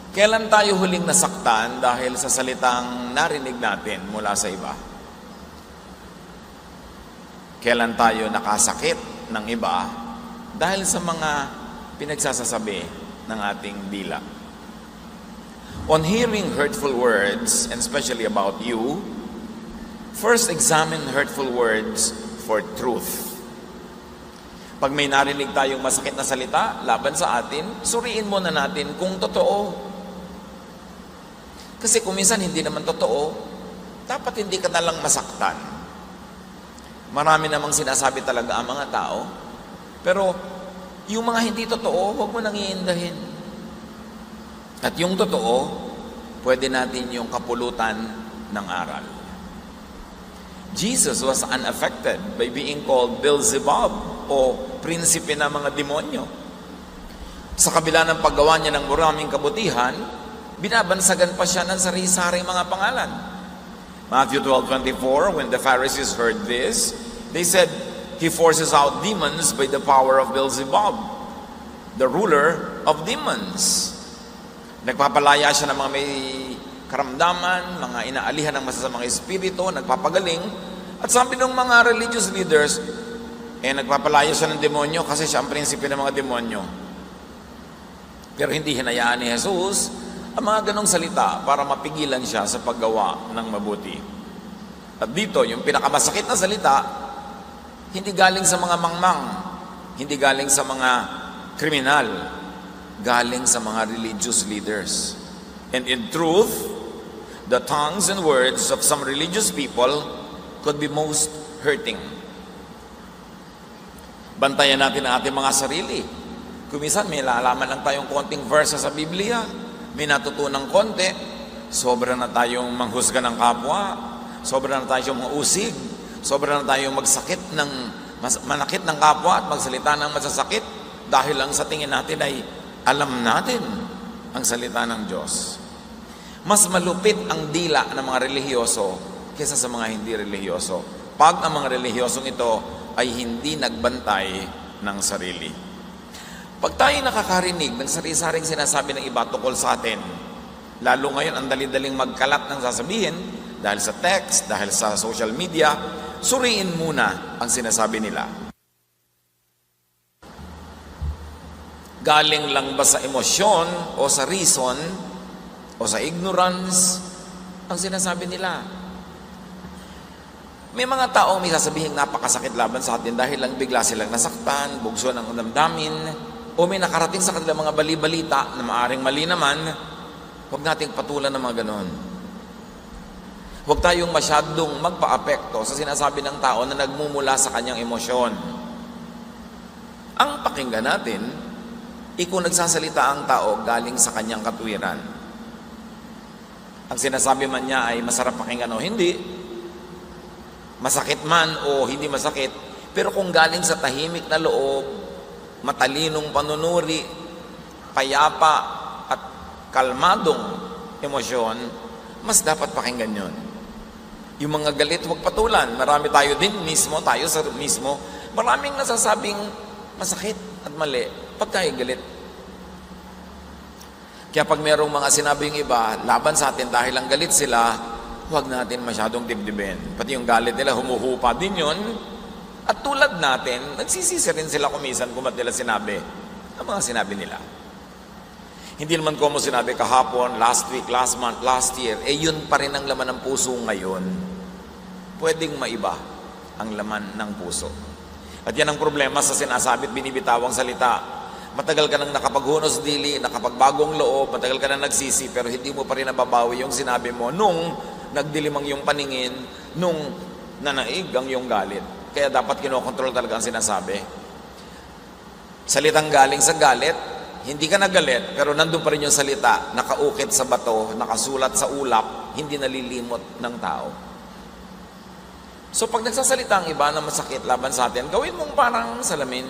Kailan tayo huling nasaktan dahil sa salitang narinig natin mula sa iba? Kailan tayo nakasakit ng iba dahil sa mga pinagsasasabi ng ating dila? On hearing hurtful words, and especially about you, first examine hurtful words for truth. Pag may narinig tayong masakit na salita laban sa atin, suriin muna natin kung totoo. Kasi kung minsan hindi naman totoo, dapat hindi ka nalang masaktan. Marami namang sinasabi talaga ang mga tao, pero yung mga hindi totoo, huwag mo nang iindahin. At yung totoo, pwede natin yung kapulutan ng aral. Jesus was unaffected by being called Beelzebub o prinsipe ng mga demonyo. Sa kabila ng paggawa niya ng maraming kabutihan, binabansagan pa siya ng sari-saring mga pangalan. Matthew 12:24, when the Pharisees heard this, they said, "He forces out demons by the power of Beelzebub, the ruler of demons." Nagpapalaya siya ng mga may karamdaman, mga inaalihan ng masasamang espiritu, nagpapagaling. At sabi ng mga religious leaders, nagpapalaya siya ng demonyo kasi siya ang prinsipe ng mga demonyo. Pero hindi hinayaan ni Jesus ang mga ganong salita para mapigilan siya sa paggawa ng mabuti. At dito, yung pinakamasakit na salita, hindi galing sa mga mangmang, hindi galing sa mga kriminal, galing sa mga religious leaders. And in truth, the tongues and words of some religious people could be most hurting. Bantayan natin ang ating mga sarili. Kung minsan may lalaman lang tayong konting verse sa Biblia, may natutunang konti, sobra na tayong manghusga ng kapwa, sobra na tayong mausig, sobra na tayong manakit ng kapwa at magsalita ng masasakit dahil lang sa tingin natin ay alam natin ang salita ng Diyos. Mas malupit ang dila ng mga relihiyoso kaysa sa mga hindi relihiyoso pag ang mga relihiyosong ito ay hindi nagbantay ng sarili. Pag tayo nakakarinig ng sari-saring sinasabi ng iba tungkol sa atin, lalo ngayon ang dali-daling magkalat ng sasabihin dahil sa text, dahil sa social media, suriin muna ang sinasabi nila. Galing lang ba sa emosyon o sa reason o sa ignorance ang sinasabi nila? May mga taong may sasabihin napakasakit laban sa atin dahil lang bigla silang nasaktan, bugso ng damdamin, o may nakarating sa kanila mga bali-balita na maaring mali naman. Huwag nating patulan ng mga ganon. Huwag tayong masyadong magpa-apekto sa sinasabi ng tao na nagmumula sa kanyang emosyon. Ang pakinggan natin, kung nagsasalita ang tao galing sa kanyang katwiran. Ang sinasabi man niya ay masarap pakinggan o hindi, masakit man o hindi masakit, pero kung galing sa tahimik na loob, matalinong panunuri, payapa at kalmadong emosyon, mas dapat pakinggan yun. Yung mga galit, huwag patulan. Marami tayo din mismo, maraming nasasabing masakit at mali pag tayo galit. Kaya pag merong mga sinabing iba laban sa atin dahil lang galit sila, huwag natin masyadong dibdibin. Pati yung galit nila, humuhupa din yun. At tulad natin, nagsisisi rin sila kumisan kung ba't nila sinabi ang mga sinabi nila. Hindi naman ko mo sinabi kahapon, last week, last month, last year, yun pa rin ang laman ng puso ngayon. Pwedeng maiba ang laman ng puso. At yan ang problema sa sinasabi at binibitawang salita. Matagal ka nang nakapaghunos dili, nakapagbagong loob, matagal ka nang nagsisi, pero hindi mo pa rin nababawi yung sinabi mo nung nagdilimang yung paningin, nung nanaig ang yung galit. Kaya dapat kinokontrol talaga ang sinasabi. Salitang galing sa galit, hindi ka nagalit, pero nandun pa rin yung salita, nakaukit sa bato, nakasulat sa ulap, hindi nalilimot ng tao. So pag nagsasalita ang iba na masakit laban sa atin, gawin mong parang salamin.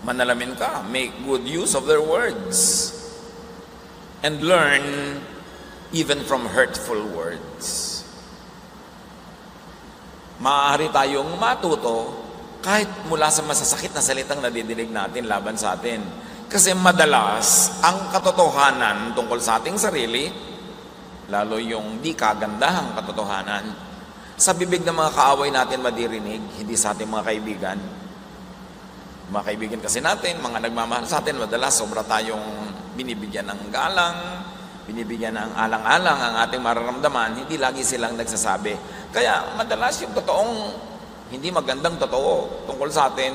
Manalamin ka, make good use of their words, and learn even from hurtful words. Maaari tayong matuto kahit mula sa masasakit na salitang nadidinig natin laban sa atin. Kasi madalas, ang katotohanan tungkol sa ating sarili, lalo yung di kagandahang katotohanan, sa bibig ng mga kaaway natin madirinig, hindi sa ating mga kaibigan. Mga kaibigan kasi natin, mga nagmamahal sa atin, madalas sobra tayong binibigyan ng galang, binibigyan ng alang-alang ang ating mararamdaman, hindi lagi silang nagsasabi. Kaya madalas yung totoong, hindi magandang totoo tungkol sa atin,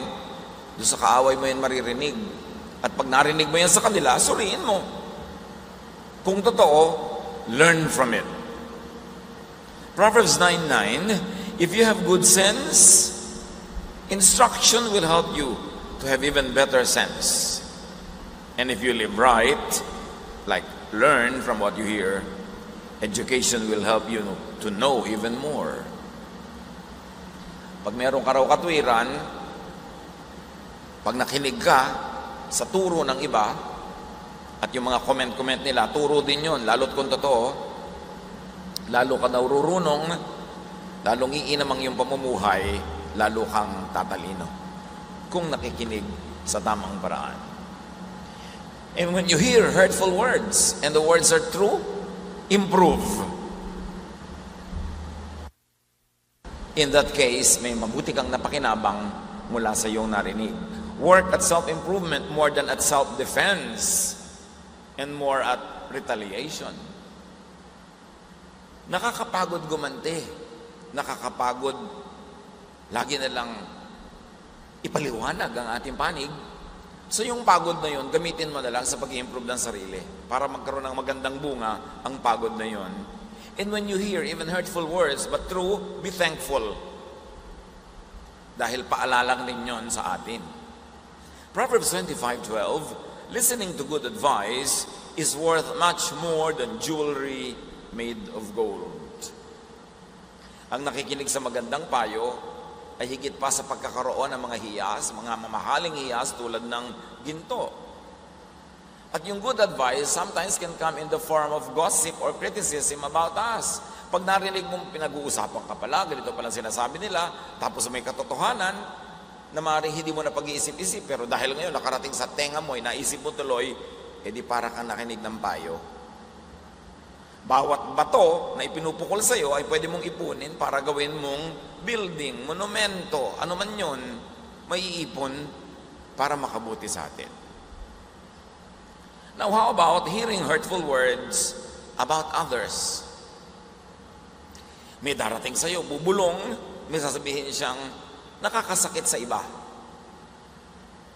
doon sa kaaway mo yan maririnig. At pag narinig mo yan sa kanila, suriin mo. Kung totoo, learn from it. Proverbs 9:9, if you have good sense, instruction will help you to have even better sense. And if you live right, like learn from what you hear, education will help you to know even more. Pag meron ka raw katwiran, pag nakinig ka sa turo ng iba, at yung mga comment nila, turo din yun, lalo't kung totoo, lalo ka daw rurunong, lalong iinamang yung pamumuhay, lalo kang tatalino kung nakikinig sa tamang paraan. And when you hear hurtful words and the words are true, improve. In that case, may mabuti kang napakinabang mula sa iyong narinig. Work at self-improvement more than at self-defense and more at retaliation. Nakakapagod gumante. Nakakapagod lagi na lang ipaliwanag ang ating panig. So yung pagod na yun, gamitin mo na lang sa pag-improve ng sarili para magkaroon ng magandang bunga ang pagod na yun. And when you hear even hurtful words but true, be thankful. Dahil paalalang din yun sa atin. Proverbs 25:12, listening to good advice is worth much more than jewelry made of gold. Ang nakikinig sa magandang payo ay higit pa sa pagkakaroon ng mga hiyas, mga mamahaling hiyas tulad ng ginto. At yung good advice sometimes can come in the form of gossip or criticism about us. Pag narinig mong pinag-uusapan ka pala, ganito pala sinasabi nila, tapos may katotohanan na maaaring hindi mo na pag-iisip-isip, pero dahil ngayon nakarating sa tenga mo, naisip mo tuloy, edi para kang nakinig ng payo. Bawat bato na ipinupukol sa iyo ay pwede mong ipunin para gawin mong building, monumento, ano man yun, may iipon para makabuti sa atin. Now, how about hearing hurtful words about others? May darating sa iyo, bubulong, may sasabihin siyang nakakasakit sa iba.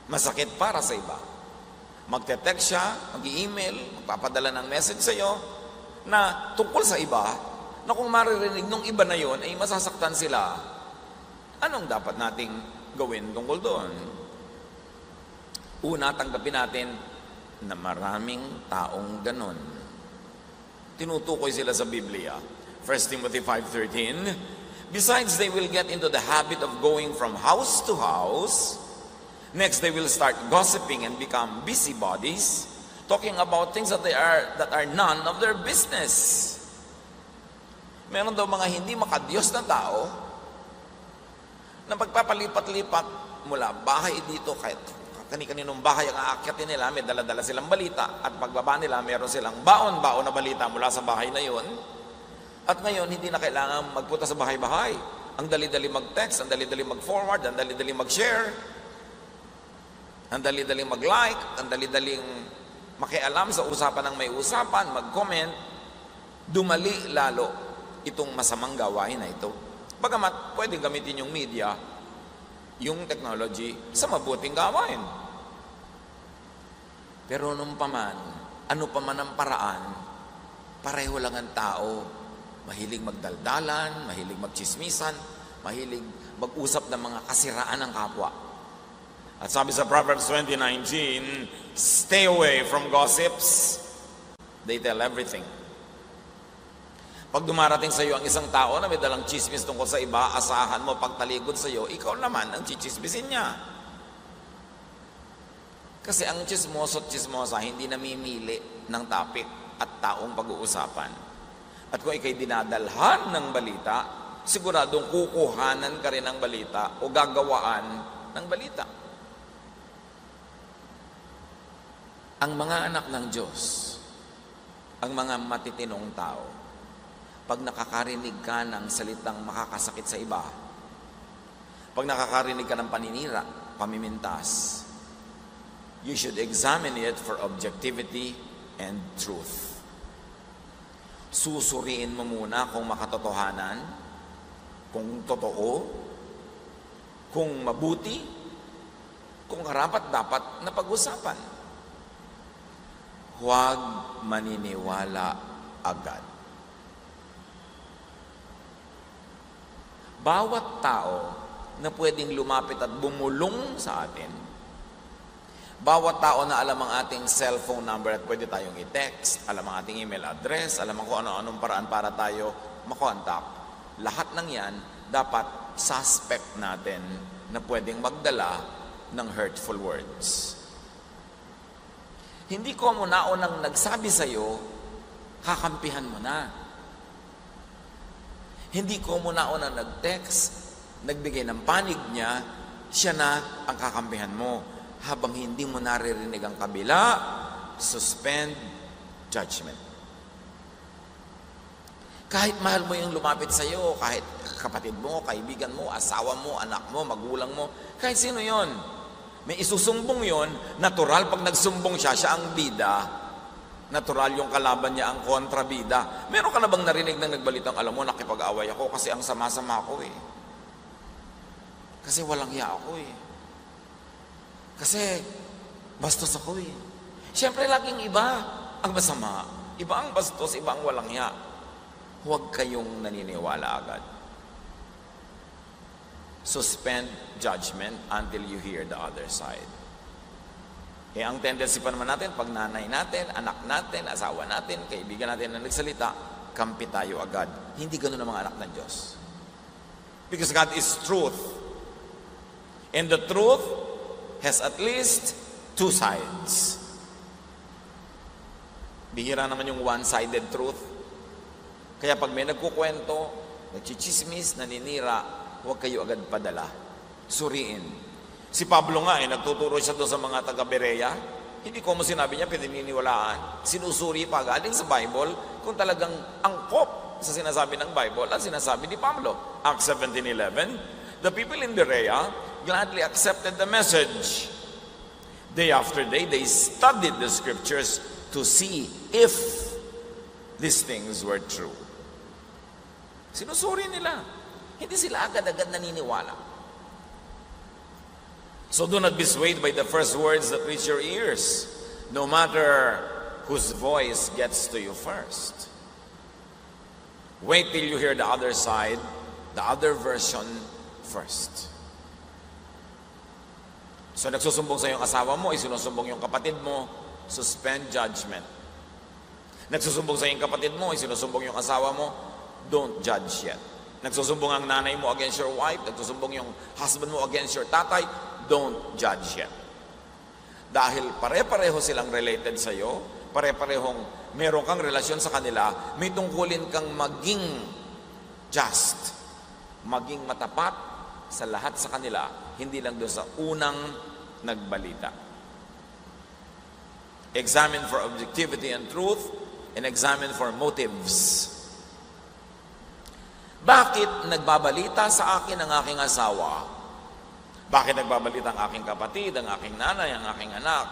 Masakit para sa iba. Magte-text siya, mag-i-email, magpapadala ng message sa iyo na tungkol sa iba, na kung maririnig nung iba na yon ay masasaktan sila. Anong dapat nating gawin tungkol doon? Una, tanggapin natin na maraming taong ganon. Tinutukoy sila sa Biblia. 1 Timothy 5:13, besides, they will get into the habit of going from house to house. Next, they will start gossiping and become busybodies, talking about things that are none of their business. Meron daw mga hindi makadiyos na tao na pagpapalipat-lipat mula bahay dito kahit kani-kaninong bahay ang aakyatin nila, may dala-dala silang balita, at pagbaba nila meron silang baon-baon na balita mula sa bahay na yon. At ngayon hindi na kailangan magpunta sa bahay-bahay. Ang dali-dali mag-text, ang dali-dali mag-forward, ang dali-dali mag-share, ang dali-dali mag-like, ang dali-daling makialam sa usapan ng may usapan, mag-comment. Dumali lalo itong masamang gawain na ito. Bagamat pwede gamitin yung media, yung technology, sa mabuting gawain. Pero nung paman, ano paman ang paraan, pareho lang ang tao. Mahilig magdaldalan, mahilig magchismisan, mahilig mag-usap ng mga kasiraan ng kapwa. At sabi sa Proverbs 20:19, stay away from gossips. They tell everything. Pag dumarating sa iyo ang isang tao na may dalang chismis tungkol sa iba, asahan mo pagtaligod sa iyo, ikaw naman ang chichismisin niya. Kasi ang chismoso at chismosa hindi namimili ng topic at taong pag-uusapan. At kung ikay dinadalhan ng balita, siguradong kukuhanan ka rin ng balita o gagawaan ng balita. Ang mga anak ng Diyos, ang mga matitinong tao, pag nakakarinig ka ng salitang makakasakit sa iba, pag nakakarinig ka ng paninira, pamimintas, you should examine it for objectivity and truth. Susuriin mo muna kung makatotohanan, kung totoo, kung mabuti, kung karapat-dapat na pag-usapan. Huwag maniniwala agad. Bawat tao na pwedeng lumapit at bumulong sa atin, bawat tao na alam ang ating cellphone number at pwede tayong i-text, alam ang ating email address, alam ang kung ano-anong paraan para tayo makontak, lahat ng yan dapat suspect natin na pwedeng magdala ng hurtful words. Hindi ko mo naunang nagsabi sa'yo, kakampihan mo na. Hindi ko mo naunang nag-text, nagbigay ng panig niya, siya na ang kakampihan mo. Habang hindi mo naririnig ang kabila, suspend judgment. Kahit mahal mo yung lumapit sa'yo, kahit kapatid mo, kaibigan mo, asawa mo, anak mo, magulang mo, kahit sino yon, may isusumbong yon, natural pag nagsumbong siya, siya ang bida. Natural yung kalaban niya ang kontrabida. Meron ka na bang narinig na nagbalitang, alam mo, nakipag-away ako kasi ang sama-sama ako eh. Kasi walang hiya ako eh. Kasi bastos ako eh. Siyempre, laging iba ang masama. Iba ang bastos, iba ang walang hiya. Huwag kayong naniniwala agad. Suspend judgment until you hear the other side. Eh, ang tendency pa naman natin, pag nanay natin, anak natin, asawa natin, kaibigan natin na nagsalita, kampi tayo agad. Hindi ganun ang mga anak ng Diyos. Because God is truth. And the truth has at least two sides. Bihira naman yung one-sided truth. Kaya pag may nagkukwento, nagchichismis, naninira, huwag kayo agad padala. Suriin. Si Pablo nga, nagtuturo siya doon sa mga taga-Berea. Hindi ko mo sinabi niya, pinaniniwalaan. Sinusuri pa galing sa Bible kung talagang angkop sa sinasabi ng Bible at sinasabi ni Pablo. Acts 17:11, the people in Berea gladly accepted the message. Day after day, they studied the scriptures to see if these things were true. Sinusuri nila. Hindi sila agad-agad naniniwala. So do not be swayed by the first words that reach your ears, no matter whose voice gets to you first. Wait till you hear the other side, the other version first. So nagsusumbong sa iyong asawa mo, isinusumbong yung kapatid mo, suspend judgment. Nagsusumbong sa iyong kapatid mo, isinusumbong yung asawa mo, don't judge yet. Nagsusumbong ang nanay mo against your wife, nagsusumbong yung husband mo against your tatay, don't judge yet. Dahil pare-pareho silang related sa iyo, pare-parehong meron kang relasyon sa kanila, may tungkulin kang maging just, maging matapat sa lahat sa kanila, hindi lang doon sa unang nagbalita. Examine for objectivity and truth, and examine for motives. Bakit nagbabalita sa akin ang aking asawa? Bakit nagbabalita ang aking kapatid, ang aking nanay, ang aking anak?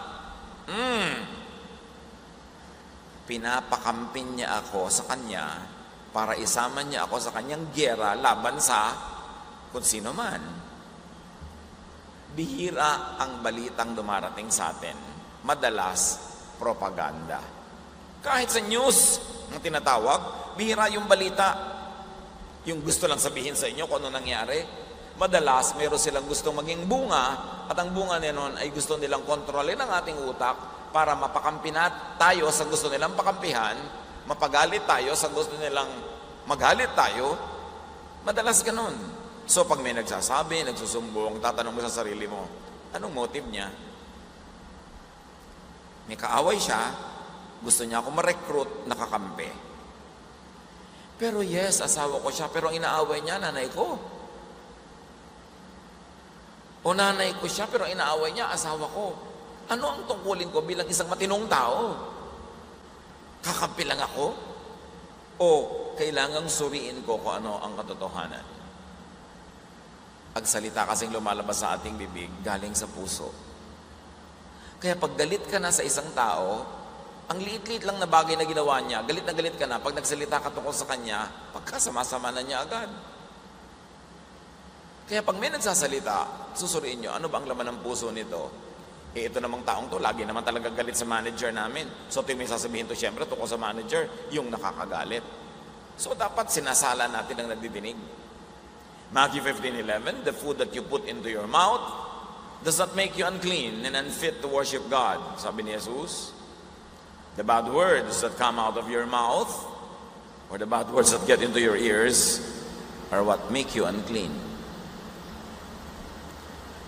Pinapakampin niya ako sa kanya para isama niya ako sa kanyang giyera laban sa kung sino man. Bihira ang balitang dumarating sa atin. Madalas, propaganda. Kahit sa news, ang tinatawag, bihira yung balita. Yung gusto lang sabihin sa inyo kung ano nangyari. Madalas, meron silang gustong maging bunga at ang bunga niyon ay gusto nilang kontrolin ang ating utak para mapakampi tayo sa gusto nilang pakampihan, mapagalit tayo sa gusto nilang magalit tayo. Madalas ganun. So pag may nagsasabi, nagsusumbong, tatanong mo sa sarili mo, anong motive niya? May kaaway siya, gusto niya ako ma-recruit, nakakampi. Pero yes, asawa ko siya, pero ang inaaway niya, nanay ko. O nanay ko siya, pero inaaway niya, asawa ko. Ano ang tungkulin ko bilang isang matinong tao? Kakampi lang ako? O kailangang suriin ko kung ano ang katotohanan? Ang salita kasing lumalabas sa ating bibig, galing sa puso. Kaya pag galit ka na sa isang tao, ang liit-liit lang na bagay na ginawa niya, galit na galit ka na, pag nagsalita ka tungkol sa kanya, pagkasama-sama na niya agad. Kaya pag may nagsasalita, susuriin niyo, ano ba ang laman ng puso nito? Ito namang taong to, lagi naman talaga galit sa manager namin. So, may sasabihin to, syempre, tungkol sa manager, yung nakakagalit. So, dapat sinasala natin ang nagdidinig. Matthew 15:11, the food that you put into your mouth does not make you unclean and unfit to worship God. Sabi ni Jesus, the bad words that come out of your mouth or the bad words that get into your ears are what make you unclean.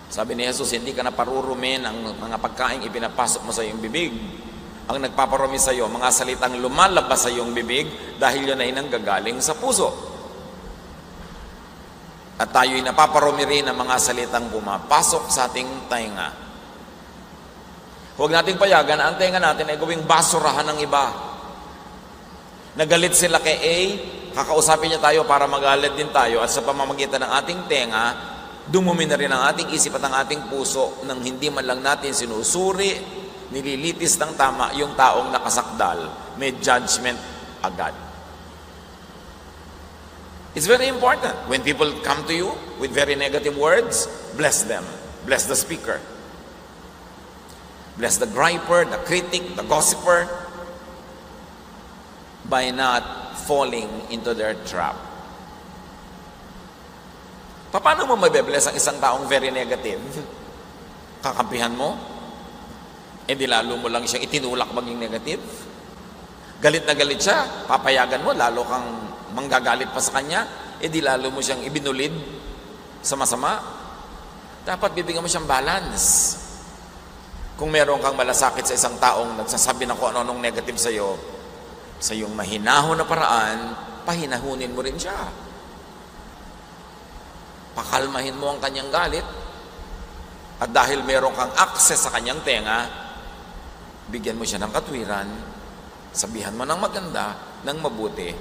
Sabi ni Jesus, hindi ka na parurumin ang mga pagkain ipinapasok mo sa iyong bibig. Ang nagpaparumi sa iyo, mga salitang lumalabas sa iyong bibig dahil yun ay nanggagaling sa puso. At tayo'y napaparumi rin ng mga salitang pumapasok sa ating tainga. Huwag nating payagan na ang tainga natin ay gawing basurahan ng iba. Nagalit sila kay A, kakausapin niya tayo para magalit din tayo at sa pamamagitan ng ating tenga, dumumi na rin ang ating isip at ang ating puso nang hindi man lang natin sinusuri, nililitis ng tama yung taong nakasakdal. May judgment agad. It's very important. When people come to you with very negative words, bless them. Bless the speaker. Bless the griper, the critic, the gossiper, by not falling into their trap. Paano mo mabe-bless ang isang taong very negative? Kakampihan mo? E di lalo mo lang siyang itinulak maging negative? Galit na galit siya, papayagan mo, lalo kang manggagalit pa sa kanya, e di lalo mo siyang ibinulid sa masama. Dapat bibigyan mo siyang balance. Kung meron kang malasakit sa isang taong nagsasabi na kung ano-anong negative sa'yo, sa iyong mahinahon na paraan, pahinahunin mo rin siya. Pakalmahin mo ang kanyang galit. At dahil meron kang access sa kanyang tenga, bigyan mo siya ng katwiran, sabihan mo ng maganda, ng mabuti.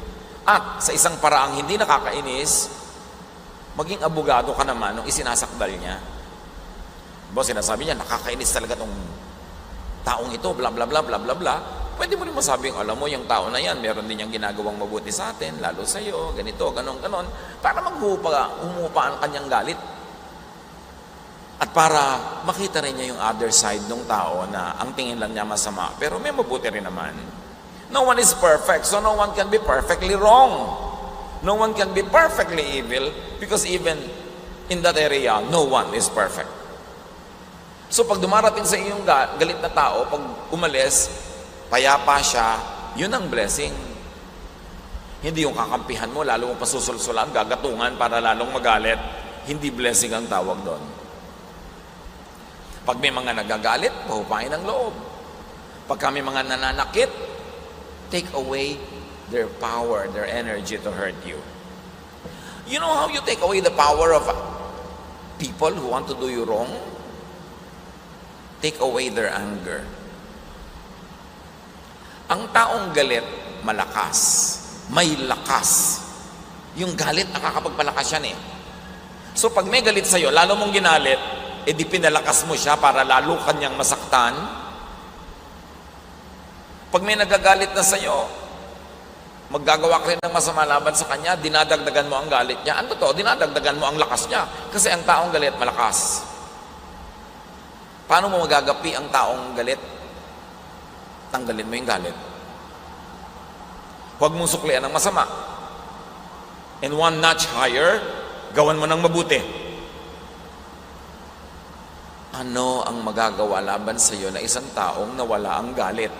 At sa isang paraang hindi nakakainis, maging abogado ka naman nung isinasakdal niya. Boss, sinasabi niya, nakakainis talaga tong taong ito, bla bla bla bla bla bla. Pwede mo rin masabing, alam mo, yung tao na yan, meron din niyang ginagawang mabuti sa atin, lalo sa iyo, ganito, ganon, ganon, para humupa ang kanyang galit. At para makita rin niya yung other side ng tao na ang tingin lang niya masama, pero may mabuti rin naman. No one is perfect, so no one can be perfectly wrong. No one can be perfectly evil, because even in that area, no one is perfect. So pag dumarating sa iyong galit na tao, pag umalis, payapa siya, yun ang blessing. Hindi yung kakampihan mo, lalo mo pasusulsulan, gagatungan para lalong magalit. Hindi blessing ang tawag doon. Pag may mga nagagalit, pahupain ang loob. Pag kami mga nananakit, take away their power, their energy to hurt you. You know how you take away the power of people who want to do you wrong? Take away their anger. Ang taong galit, malakas. May lakas. Yung galit, nakakapagpalakas yan eh. So pag may galit sa'yo, lalo mong ginalit, di pinalakas mo siya para lalo kanyang masaktan. Pag may nagagalit na sa'yo, maggagawa ka rin ng masama laban sa kanya, dinadagdagan mo ang galit niya. Ano to? Dinadagdagan mo ang lakas niya. Kasi ang taong galit, malakas. Paano mo magagapi ang taong galit? Tanggalin mo yung galit. Huwag mong suklian ng masama. And one notch higher, gawan mo ng mabuti. Ano ang magagawa laban sa iyo na isang taong nawala ang galit?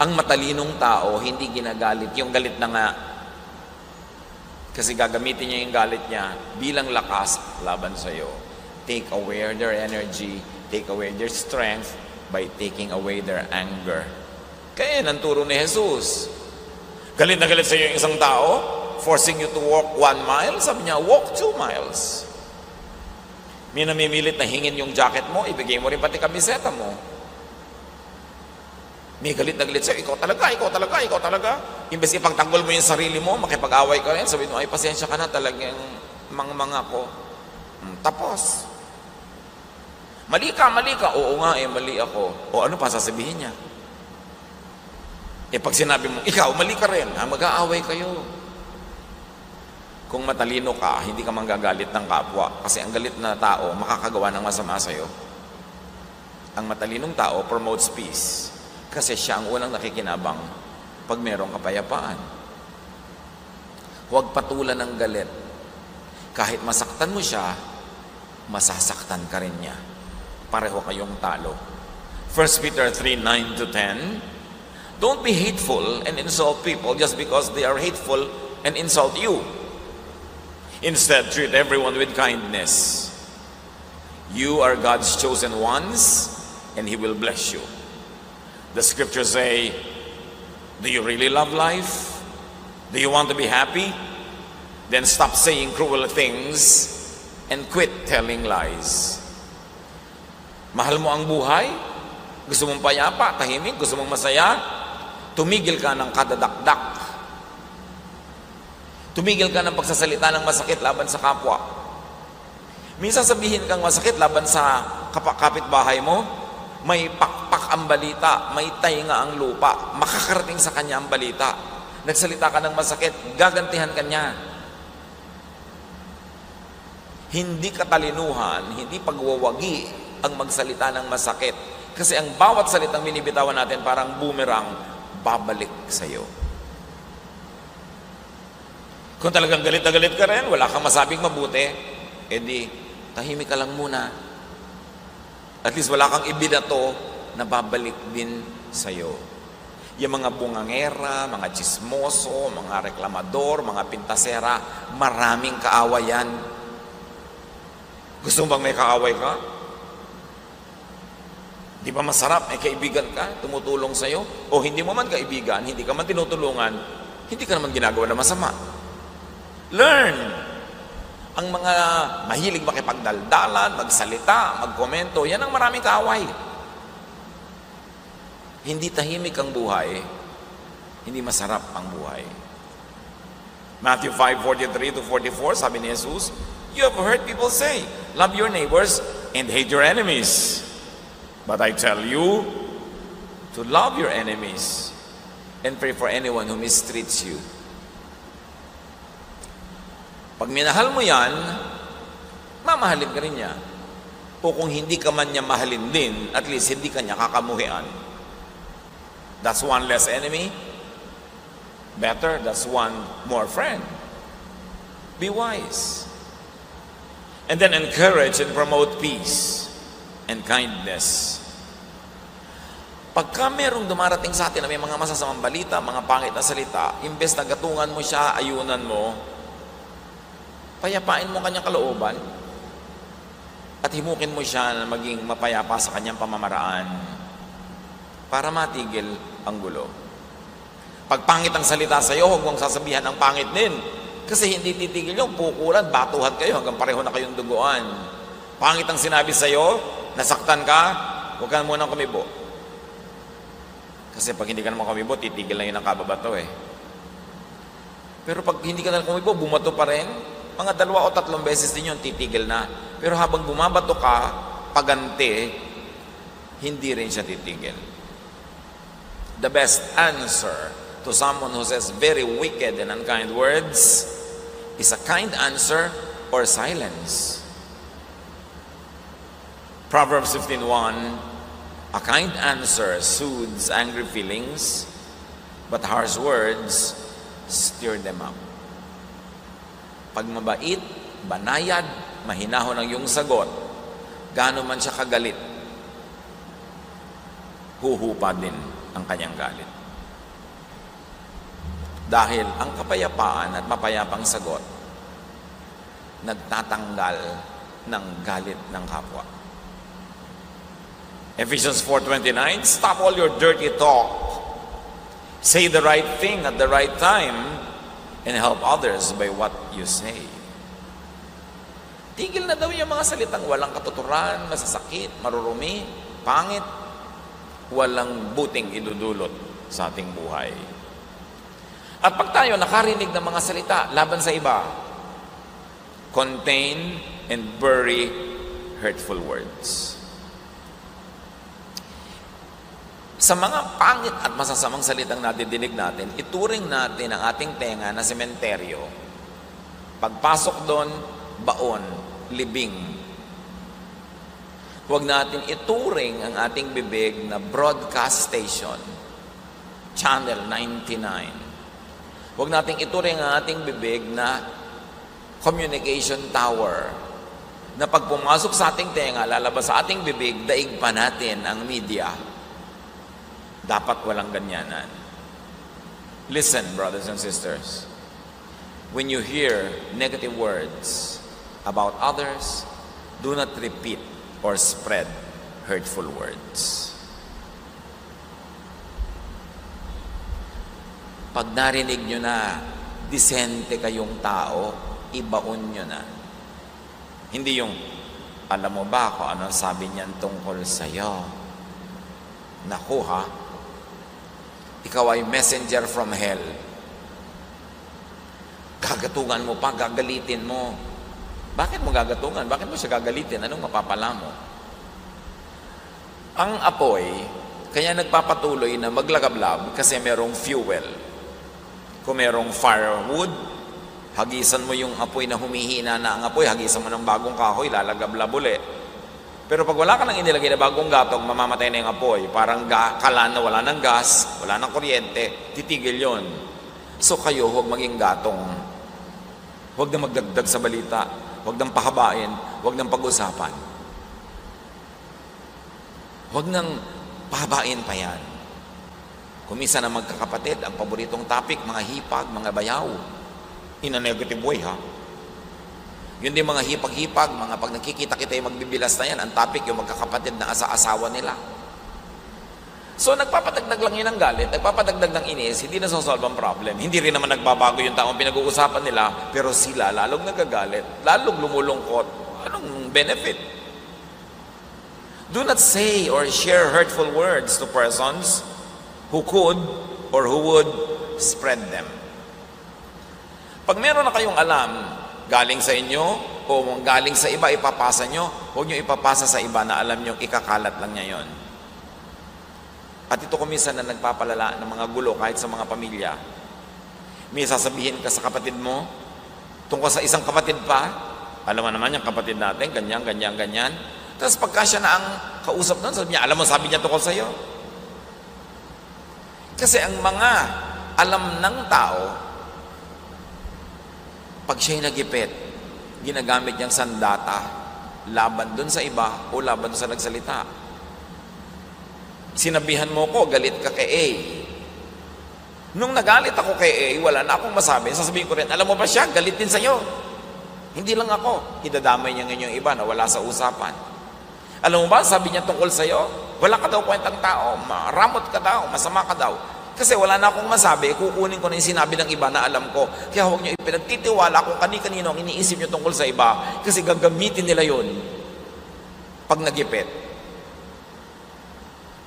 Ang matalinong tao, hindi ginagalit. Yung galit na nga, kasi gagamitin niya yung galit niya bilang lakas laban sa iyo. Take away their energy, take away their strength by taking away their anger. Kaya yan ang turo ni Jesus. Galit na galit sa iyo yung isang tao, forcing you to walk 1 mile, sabi niya, walk 2 miles. May namimilit na hingin yung jacket mo, ibigay mo rin pati kamiseta mo. May galit na galit sa'yo, ikaw talaga, ikaw talaga, ikaw talaga. Imbes ipagtanggol mo yung sarili mo, makipag-away ka rin, sabihin mo, ay pasensya ka na talagang mga ko. Tapos. Mali ka, oo nga mali ako. O ano pa sasabihin niya? Pag sinabi mo, ikaw, mali ka rin, mag-aaway kayo. Kung matalino ka, hindi ka manggagalit ng kapwa. Kasi ang galit na tao, makakagawa ng masama sa'yo. Ang matalinong tao promotes peace. Kasi siya ang unang nakikinabang pag merong kapayapaan. Huwag patulan ng galit. Kahit masaktan mo siya, masasaktan ka rin niya. Pareho kayong talo. 1 Peter 3:9-10. Don't be hateful and insult people just because they are hateful and insult you. Instead, treat everyone with kindness. You are God's chosen ones, and He will bless you. The scriptures say, do you really love life? Do you want to be happy? Then stop saying cruel things and quit telling lies. Mahal mo ang buhay? Gusto mong payapa, tahimik? Gusto mong masaya? Tumigil ka ng kadadakdak. Tumigil ka ng pagsasalita ng masakit laban sa kapwa. Minsan sabihin kang masakit laban sa kapitbahay mo, may pakpak ang balita, may tainga ang lupa, makakarating sa kanya ang balita. Nagsalita ka ng masakit, gagantihan ka niya. Hindi katalinuhan, hindi pagwawagi ang magsalita ng masakit. Kasi ang bawat salitang binibitawan natin parang boomerang, babalik sa iyo. Kung talagang galit na galit ka rin, wala kang masabing mabuti, edi tahimik ka lang muna. At least wala kang ibinato na babalik din sa'yo. Yung mga bungangera, mga chismoso, mga reklamador, mga pintasera, maraming kaawayan. Gusto mo bang may kaaway ka? Di ba masarap, may kaibigan ka, tumutulong sa'yo? O hindi mo man kaibigan, hindi ka man tinutulungan, hindi ka naman ginagawa na masama. Learn! Ang mga mahilig makipagdaldalan, magsalita, magkomento, yan ang maraming kaaway. Hindi tahimik ang buhay, hindi masarap ang buhay. Matthew 5:43-44, sabi ni Jesus, you have heard people say, love your neighbors and hate your enemies. But I tell you to love your enemies and pray for anyone who mistreats you. Pag minahal mo yan, mamahalin ka rin niya. O kung hindi ka man niya mahalin din, at least hindi ka niya kakamuhian. That's one less enemy. Better, that's one more friend. Be wise. And then encourage and promote peace and kindness. Pagka merong dumarating sa atin na may mga masasamang balita, mga pangit na salita, imbes na gatungan mo siya, ayunan mo, payapain mo kanyang kalooban at himukin mo siya na maging mapayapa sa kanyang pamamaraan para matigil ang gulo. Pag pangit ang salita sa iyo, huwag mong sasabihan ng pangit din. Kasi hindi titigil yung pukulan, batuhan kayo hanggang pareho na kayong duguan. Pangit ang sinabi sa iyo, nasaktan ka, huwag ka munang kumibo. Kasi pag hindi ka naman kumibo, titigil na yun ang kababato eh. Pero pag hindi ka na kumibo, bumato pa rin, mga 2 o 3 beses din yun, titigil na. Pero habang bumabato ka, paganti, hindi rin siya titigil. The best answer to someone who says very wicked and unkind words is a kind answer or silence. Proverbs 15:1, a kind answer soothes angry feelings, but harsh words stir them up. Pag mabait, banayad, mahinahon ang iyong sagot, gaano man siya kagalit, huhupa din ang kanyang galit. Dahil ang kapayapaan at mapayapang sagot, nagtatanggal ng galit ng kapwa. Ephesians 4:29, stop all your dirty talk. Say the right thing at the right time and help others by what you say. Tigil na daw yung mga salitang walang katuturan, masasakit, marurumi, pangit, walang buting idudulot sa ating buhay. At pag tayo nakarinig ng mga salita laban sa iba, contain and bury hurtful words. Sa mga pangit at masasamang salitang nadidinig natin, ituring natin ang ating tenga na sementeryo. Pagpasok doon, baon, libing. Huwag natin ituring ang ating bibig na broadcast station, Channel 99. Huwag natin ituring ang ating bibig na communication tower, na pag pumasok sa ating tenga, lalabas sa ating bibig, daig pa natin ang media. Dapat walang ganyanan. Listen, brothers and sisters. When you hear negative words about others, do not repeat or spread hurtful words. Pag narinig nyo na disente kayong tao, ibaon nyo na. Hindi yung, alam mo ba kung anong sabi niyan tungkol sa'yo? Naku ha, ikaw ay messenger from hell. Gagatungan mo pa, gagalitin mo. Bakit mo gagatungan? Bakit mo siya gagalitin? Anong mapapala mo? Ang apoy, kaya nagpapatuloy na maglagablab kasi merong fuel. Kung merong firewood, hagisan mo yung apoy na humihina na ang apoy, hagisan mo ng bagong kahoy, lalagablab uli. Pero pag wala ka nang inilagay na bagong gatong, mamamatay na yung apoy. Parang kalan na wala ng gas, wala ng kuryente, titigil yon. So kayo, huwag maging gatong. Huwag na magdagdag sa balita. Huwag nang pahabain. Huwag nang pag-usapan. Huwag nang pahabain pa yan. Kumisa na magkakapatid, ang paboritong topic, mga hipag, mga bayaw. In a negative way, ha? Yun din mga hipag-hipag, mga pag nakikita-kita yung magbibilas na yan, ang topic yung magkakapatid na asa-asawa nila. So nagpapadagdag lang yun ng galit, nagpapadagdag ng inis, hindi na solve ang problem. Hindi rin naman nagbabago yung taong pinag-uusapan nila, pero sila lalong nagagalit, lalong lumulungkot. Anong benefit? Do not say or share hurtful words to persons who could or who would spread them. Pag meron na kayong alam, galing sa inyo o galing sa iba, ipapasa nyo, huwag nyo ipapasa sa iba na alam nyo, ikakalat lang niya yon. At ito kuminsan na nagpapalala ng mga gulo kahit sa mga pamilya. May sasabihin ka sa kapatid mo, tungkol sa isang kapatid pa, alam mo naman yung kapatid natin, ganyan, ganyan, ganyan. Tapos pagka siya na ang kausap doon, sabi niya, alam mo, sabi niya tungkol sa iyo. Kasi ang mga alam ng tao, pag siya'y nagipit, ginagamit niyang sandata, laban dun sa iba o laban dun sa nagsalita. Sinabihan mo ko, galit ka kay A. Nung nagalit ako kay A, wala na akong masabi, sasabihin ko rin, alam mo ba siya, galit din sa'yo. Hindi lang ako. Idadamay niya ngayon yung iba na wala sa usapan. Alam mo ba, sabi niya tungkol sa'yo, wala ka daw kwentang tao, maramot ka daw, masama ka daw. Kasi wala na akong masabi, kukunin ko na yung sinabi ng iba na alam ko. Kaya huwag niyo ipinagtitiwala kung kani-kanino ang iniisip niyo tungkol sa iba. Kasi gagamitin nila yun pag nagipit.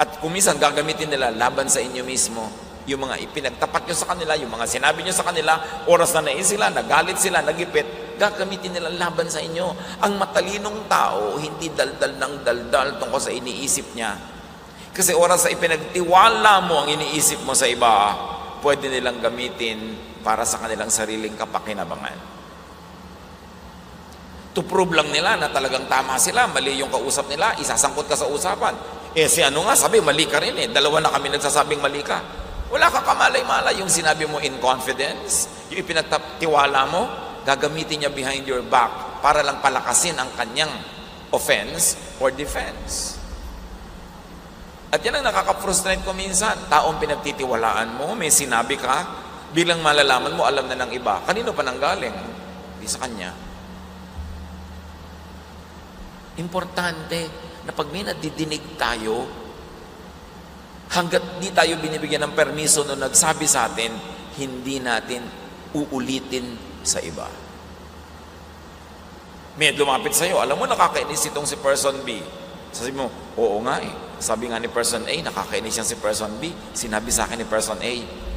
At kumisan gagamitin nila laban sa inyo mismo. Yung mga ipinagtapat niyo sa kanila, yung mga sinabi niyo sa kanila, oras na nais sila, nagalit sila, nagipit, gagamitin nila laban sa inyo. Ang matalinong tao, hindi daldal ng daldal tungkol sa iniisip niya. Kasi oras sa ipinagtiwala mo ang iniisip mo sa iba, pwede nilang gamitin para sa kanilang sariling kapakinabangan. To prove lang nila na talagang tama sila, mali yung kausap nila, isasangkot ka sa usapan. Si ano nga, sabi, mali ka rin eh. Dalawa na kami nagsasabing mali ka. Wala kang kamalay-malay yung sinabi mo in confidence, yung ipinagtiwala mo, gagamitin niya behind your back para lang palakasin ang kanyang offense or defense. At yan ang nakaka-frustrate ko minsan. Taong pinagtitiwalaan mo, may sinabi ka, bilang malalaman mo, alam na ng iba. Kanino pa nanggaling? Hindi sa kanya. Importante na pag may nadidinig tayo, hanggat di tayo binibigyan ng permiso nung nagsabi sa atin, hindi natin uulitin sa iba. May lumapit sa'yo, alam mo nakakainis itong si person B. Sabi mo, oo nga eh. Sabi nga ni person A, nakakainis yan si person B. Sinabi sa akin ni person A.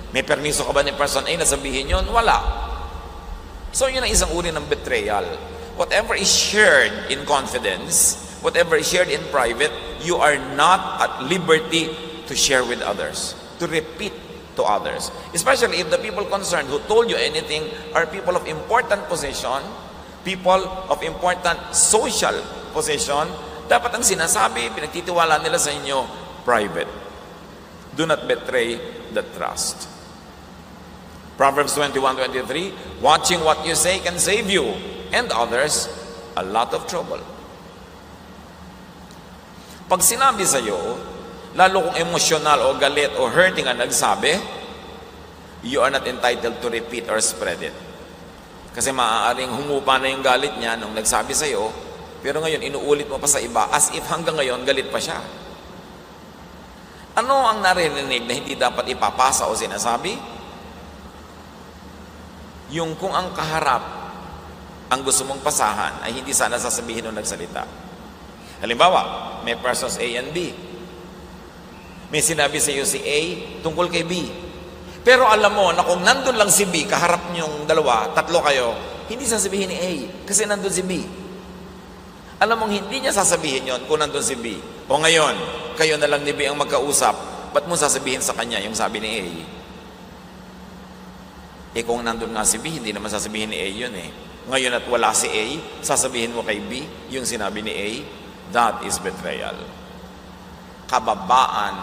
May permiso ka ba ni person A na sabihin yun? Wala. So yun ang isang uri ng betrayal. Whatever is shared in confidence, whatever is shared in private, you are not at liberty to share with others, to repeat to others. Especially if the people concerned who told you anything are people of important position, people of important social position, dapat ang sinasabi, pinagtitiwala nila sa inyo, private. Do not betray the trust. Proverbs 21:23, watching what you say can save you and others a lot of trouble. Pag sinabi sa'yo, lalo kung emosyonal o galit o hurting ang nagsabi, you are not entitled to repeat or spread it. Kasi maaaring humupa na yung galit niya nung nagsabi sa'yo, pero ngayon inuulit mo pa sa iba as if hanggang ngayon galit pa siya. Ano ang narinig na hindi dapat ipapasa o sinasabi? Yung kung ang kaharap ang gusto mong pasahan ay hindi sana sasabihin nung nagsalita. Halimbawa, may persons A and B. May sinabi sa iyo si A tungkol kay B. Pero alam mo na kung nandun lang si B, kaharap niyong dalawa, tatlo kayo, hindi sasabihin ni A kasi nandun si B. Alam mong hindi niya sasabihin yon kung nandun si B. O ngayon, kayo na lang ni B ang magkausap, ba't mo sasabihin sa kanya yung sabi ni A? Eh kung nandun nga si B, hindi naman sasabihin ni A yun eh. Ngayon at wala si A, sasabihin mo kay B yung sinabi ni A, that is betrayal. Kababaan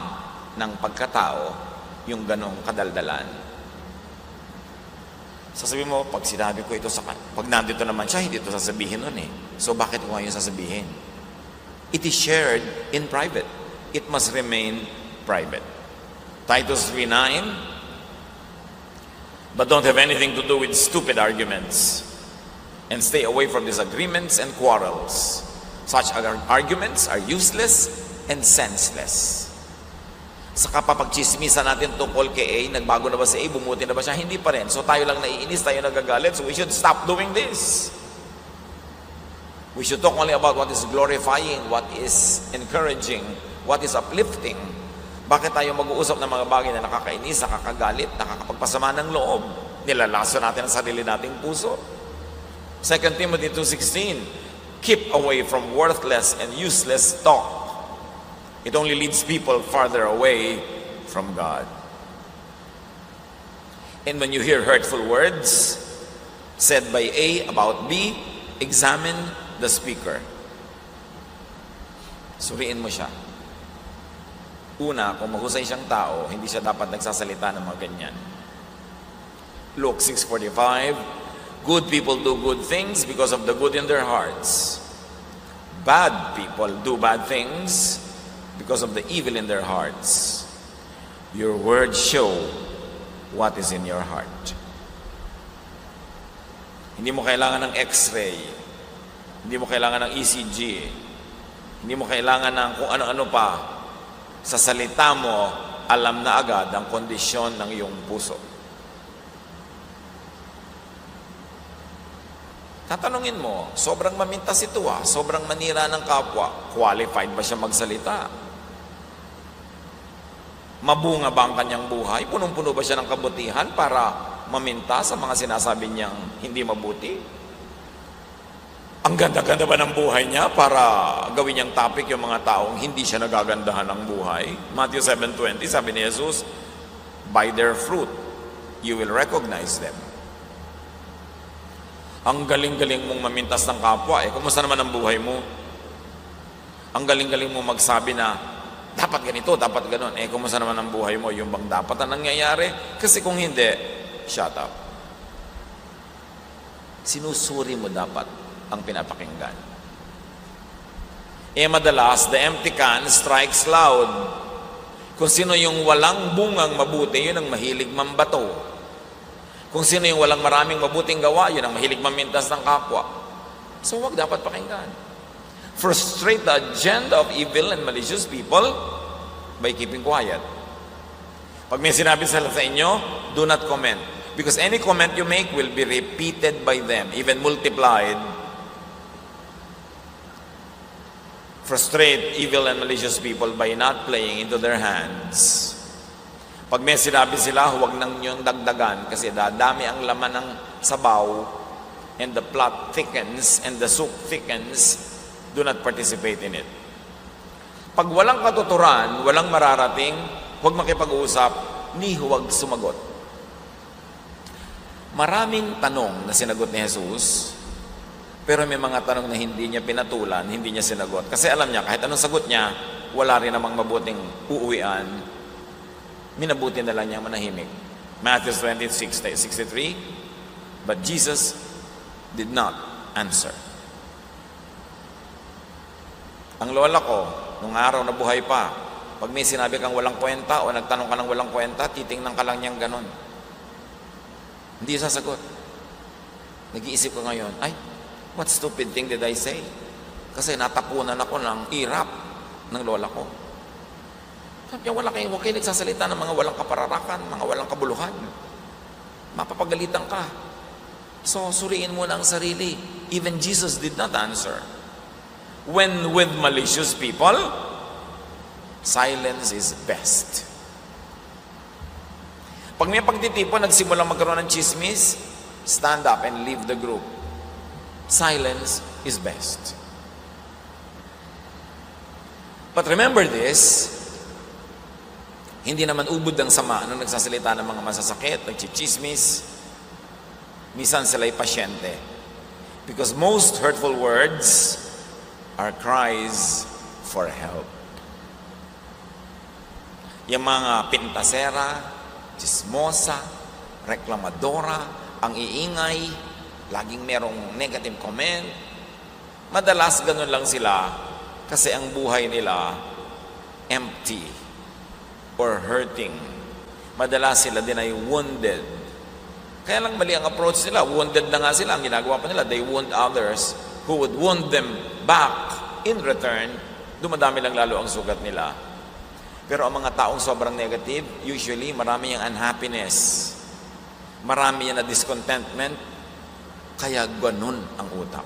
ng pagkatao yung ganong kadaldalan. Sasabihin mo, pag sinabi ko ito sa kanya, pag nandito naman siya, hindi ito sasabihin nun eh. So bakit ko ngayon sasabihin? It is shared in private. It must remain private. Titus 3:9, but don't have anything to do with stupid arguments and stay away from disagreements and quarrels. Such arguments are useless and senseless. Sa kapapagchismisan natin tungkol kay A, nagbago na ba si A, bumuti na ba siya? Hindi pa rin. So tayo lang naiinis, tayo nagagalit. So we should stop doing this. We should talk only about what is glorifying, what is encouraging, what is uplifting. Bakit tayo mag-uusap ng mga bagay na nakakainis, nakakagalit, nakakapagpasama ng loob? Nilalaso natin ang sarili nating puso. 2 Timothy 2:16, keep away from worthless and useless talk. It only leads people farther away from God. And when you hear hurtful words said by A about B, examine the speaker. Suriin mo siya. Una, kung mahusay siyang tao, hindi siya dapat nagsasalita ng mga ganyan. Luke 6:45, good people do good things because of the good in their hearts. Bad people do bad things because of the evil in their hearts. Your words show what is in your heart. Hindi mo kailangan ng X-ray. Hindi mo kailangan ng ECG. Hindi mo kailangan ng kung ano-ano pa. Sa salita mo, alam na agad ang kondisyon ng iyong puso. Tatanungin mo, sobrang mamintas ito sobrang manira ng kapwa. Qualified ba siya magsalita? Mabunga ba ang kanyang buhay? Punong-puno ba siya ng kabutihan para maminta sa mga sinasabi niyang hindi mabuti? Ang ganda-ganda ba ng buhay niya para gawin niyang topic yung mga taong hindi siya nagagandahan ng buhay? Matthew 7:20, sabi ni Jesus, by their fruit, you will recognize them. Ang galing-galing mong mamintas ng kapwa kumusta naman ang buhay mo? Ang galing-galing mong magsabi na dapat ganito, dapat ganon. Kumusta naman ang buhay mo? Yung bang dapat na nangyayari? Kasi kung hindi, shut up. Sinusuri mo dapat ang pinapakinggan. Madalas, the empty can strikes loud. Kung sino yung walang bungang mabuti, yun ang mahilig mambato. Kung sino yung walang maraming mabuting gawa, yun ang mahilig mamintas ng kapwa. So, wag dapat pakinggan. Frustrate the agenda of evil and malicious people by keeping quiet. Pag may sinabi sila sa inyo, do not comment. Because any comment you make will be repeated by them, even multiplied frustrate evil and malicious people by not playing into their hands. Pag may sinabi sila, huwag nang niyong dagdagan kasi dadami ang laman ng sabaw and the plot thickens and the soup thickens, do not participate in it. Pag walang katuturan, walang mararating, huwag makipag-usap, ni huwag sumagot. Maraming tanong na sinagot ni Jesus, pero may mga tanong na hindi niya pinatulan, hindi niya sinagot. Kasi alam niya, kahit anong sagot niya, wala rin namang mabuting uuwian. Minabuti na lang niya manahimik. Matthew 26:63, but Jesus did not answer. Ang lola ko, nung araw na buhay pa, pag may sinabi kang walang kwenta o nagtanong ka ng walang kwenta, titingnan ka lang niyang ganon. Hindi sasagot. Nag-iisip ko ngayon, ay, what stupid thing did I say? Kasi natapunan ako ng irap ng lola ko. Sabi niya, huwag kayo nagsasalita ng mga walang kapararakan, mga walang kabuluhan. Mapapagalitan ka. So, suriin mo na ang sarili. Even Jesus did not answer. When with malicious people, silence is best. Pag may pagtitipon, nagsimulang magkaroon ng chismis, stand up and leave the group. Silence is best. But remember this, hindi naman ubod ng sama nung nagsasalita ng mga masasakit, nagchichismis. Minsan sila'y pasyente. Because most hurtful words are cries for help. Yung mga pintasera, chismosa, reklamadora, ang iingay, laging merong negative comment. Madalas ganun lang sila kasi ang buhay nila empty or hurting. Madalas sila din ay wounded. Kaya lang mali ang approach nila. Wounded na nga sila. Ang ginagawa pa nila, they wound others who would wound them back in return. Dumadami lang lalo ang sugat nila. Pero ang mga taong sobrang negative, usually marami yung unhappiness. Marami yan na discontentment. Kaya ganun ang utak.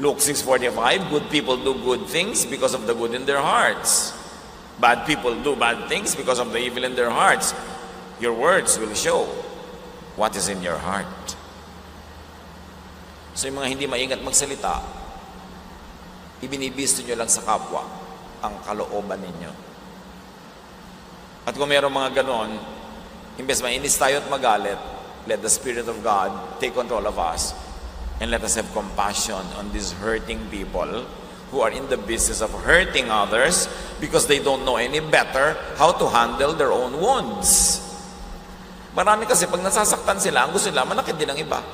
Luke 6:45, good people do good things because of the good in their hearts. Bad people do bad things because of the evil in their hearts. Your words will show what is in your heart. So yung mga hindi maingat magsalita, ibinibisto nyo lang sa kapwa ang kalooban ninyo. At kung mayroong mga ganon, imbes mainis tayo at magalit, let the Spirit of God take control of us and let us have compassion on these hurting people who are in the business of hurting others because they don't know any better how to handle their own wounds. Marami kasi pag nasasaktan sila, ang gusto nila, manakit din ang iba.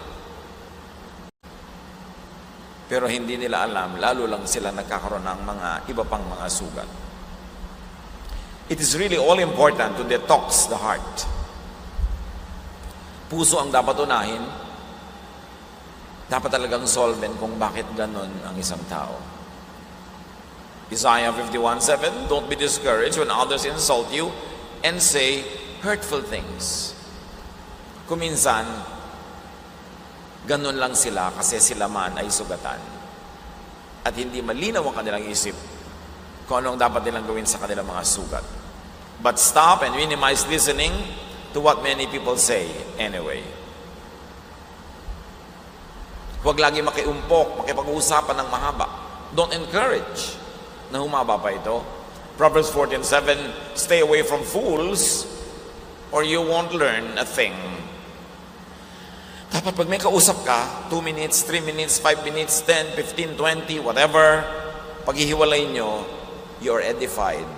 Pero hindi nila alam, lalo lang sila nagkakaroon ng mga iba pang mga sugat. It is really all important to detox the heart. Puso ang dapat unahin. Dapat talagang solvent kung bakit ganon ang isang tao. Isaiah 51:7, don't be discouraged when others insult you and say hurtful things. Kuminsan, ganun lang sila kasi sila man ay sugatan. At hindi malinaw ang kanilang isip kung anong dapat nilang gawin sa kanilang mga sugat. But stop and minimize listening to what many people say anyway. Huwag lagi makiumpok, makipag-uusapan ng mahaba. Don't encourage na humaba pa ito. Proverbs 14:7, stay away from fools or you won't learn a thing. Dapat pag may kausap ka, 2 minutes, 3 minutes, 5 minutes, 10, 15, 20, whatever, paghihiwalay nyo, you're edified.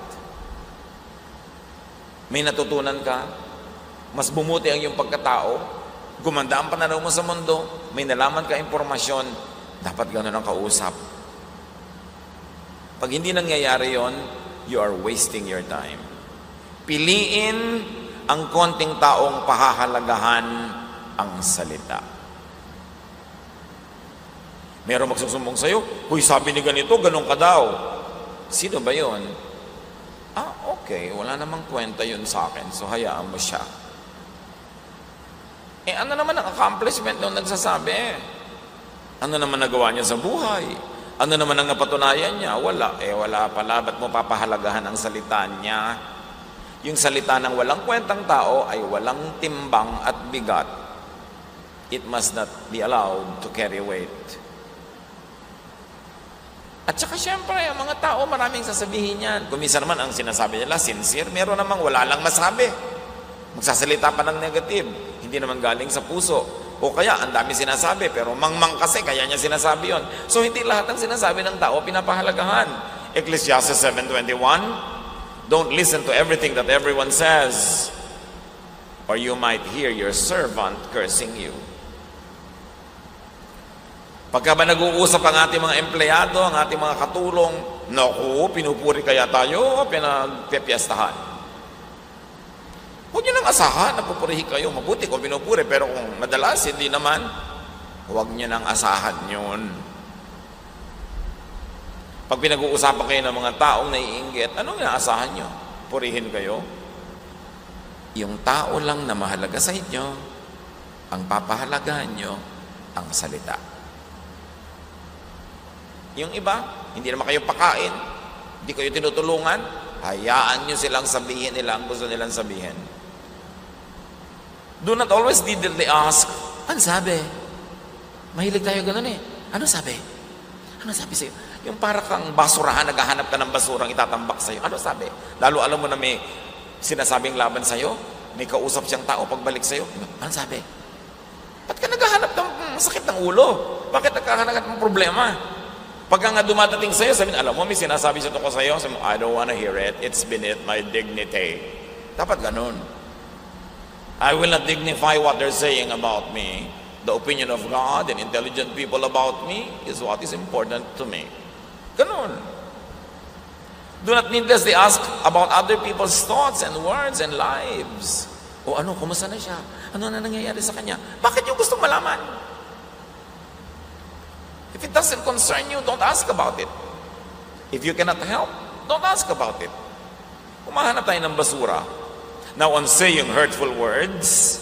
May natutunan ka, mas bumuti ang iyong pagkatao, gumanda ang pananaw mo sa mundo, may nalaman ka impormasyon, dapat gano'n ang kausap. Pag hindi nangyayari yon, you are wasting your time. Piliin ang konting taong pahahalagahan ang salita. Meron magsusumbong sa'yo, huy, sabi ni ganito, ganun ka daw. Sino ba yon? Okay, wala namang kwenta yun sa akin, so hayaan mo siya. Ano naman ang accomplishment nung nagsasabi? Ano naman nagawa niya sa buhay? Ano naman ang napatunayan niya? Wala. Wala pala. Ba't mo papahalagahan ang salita niya? Yung salita ng walang kwentang tao ay walang timbang at bigat. It must not be allowed to carry weight. At saka syempre, ang mga tao, maraming sasabihin yan. Kung minsan naman ang sinasabi nila, sincere. Meron namang wala lang masabi. Magsasalita pa ng negative. Hindi naman galing sa puso. O kaya, ang dami sinasabi, pero mangmang kasi, kaya niya sinasabi yon. So, hindi lahat ng sinasabi ng tao pinapahalagahan. Ecclesiastes 7:21, don't listen to everything that everyone says, or you might hear your servant cursing you. Pagka ba nag-uusap ang ating mga empleyado, ang ating mga katulong, naku, pinupuri kaya tayo o pinagpipiestahan? Huwag nyo nang asahan na pupurihin kayo. Mabuti kung pinupuri, pero kung madalas, hindi naman, huwag nyo nang asahan yun. Pag pinag-uusapan kayo ng mga taong naiinggit, anong inaasahan nyo? Purihin kayo? Yung tao lang na mahalaga sa inyo, ang papahalagahan nyo, ang salita. Yung iba, hindi naman kayo pakain, hindi kayo tinutulungan, hayaan nyo silang sabihin nila ang gusto nilang sabihin. Do not always diddly ask, ano sabi? Mahilig tayo ganun eh. Ano sabi? Ano sabi sa'yo? Yung para kang basurahan, naghahanap ka ng basurang itatambak sa'yo. Ano sabi? Lalo alam mo na may sinasabing laban sa'yo, may kausap siyang tao pagbalik sa'yo. Ano sabi? Ba't ka naghahanap ng sakit ng ulo? Bakit naghahanap ng problema? Pagka nga dumadating sa'yo, sabihin, alam mo, may sinasabi siya tungkol sa'yo, sabihin mo, I don't wanna hear it, it's beneath my dignity. Dapat ganun. I will not dignify what they're saying about me. The opinion of God and intelligent people about me is what is important to me. Ganun. Do not needlessly ask about other people's thoughts and words and lives. O ano, kumusta na siya? Ano na nangyayari sa kanya? Bakit yung gustong malaman? If it doesn't concern you, don't ask about it. If you cannot help, don't ask about it. Kumahanap tayo ng basura. Now, on saying hurtful words,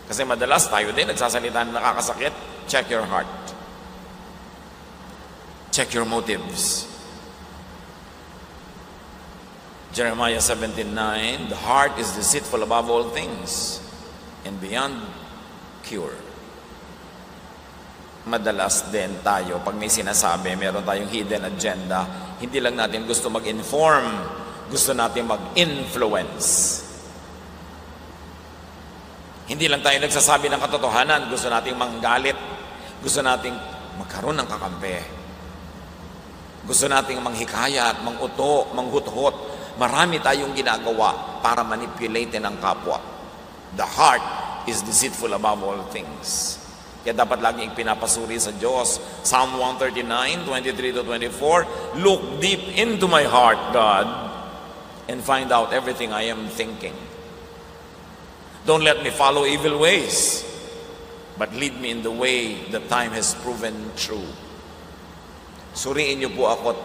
kasi madalas tayo din nagsasalita na nakakasakit, check your heart. Check your motives. Jeremiah 17:9, the heart is deceitful above all things and beyond cure. Madalas din tayo, pag may sinasabi, meron tayong hidden agenda. Hindi lang natin gusto mag-inform, gusto natin mag-influence. Hindi lang tayo nagsasabi ng katotohanan, gusto nating manggalit, gusto nating magkaroon ng kakampi. Gusto nating manghikayat, manguto, manghuthot. Marami tayong ginagawa para manipulatin ang kapwa. The heart is deceitful above all things. Kaya dapat laging pinapasuri sa Diyos. Psalm 139, 23-24, look deep into my heart, God, and find out everything I am thinking. Don't let me follow evil ways, but lead me in the way that time has proven true. Suriin niyo po ako at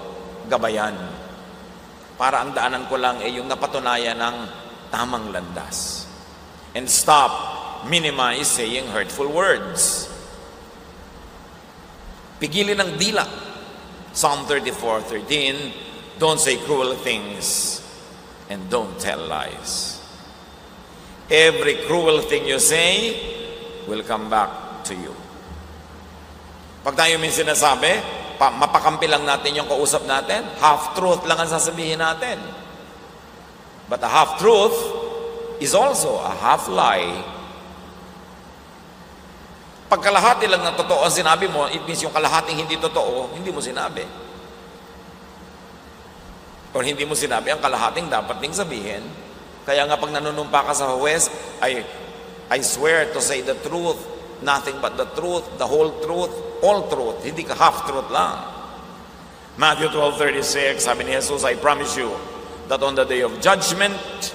gabayan. Para ang daanan ko lang ay yung napatunayan ng tamang landas. And stop minimize saying hurtful words. Pigilin ang dila. Psalm 34:13, don't say cruel things and don't tell lies. Every cruel thing you say will come back to you. Pag tayo may sinasabi, mapakampi lang natin yung kausap natin, half-truth lang ang sasabihin natin. But a half-truth is also a half-lie. Pag kalahati lang ng totoo ang sinabi mo, it means yung kalahating hindi totoo, hindi mo sinabi. Or hindi mo sinabi ang kalahating dapat ding sabihin. Kaya nga pag nanunumpa ka sa huwes, I swear to say the truth, nothing but the truth, the whole truth, all truth. Hindi ka half-truth lang. Matthew 12:36, sabi ni Jesus, I promise you that on the day of judgment,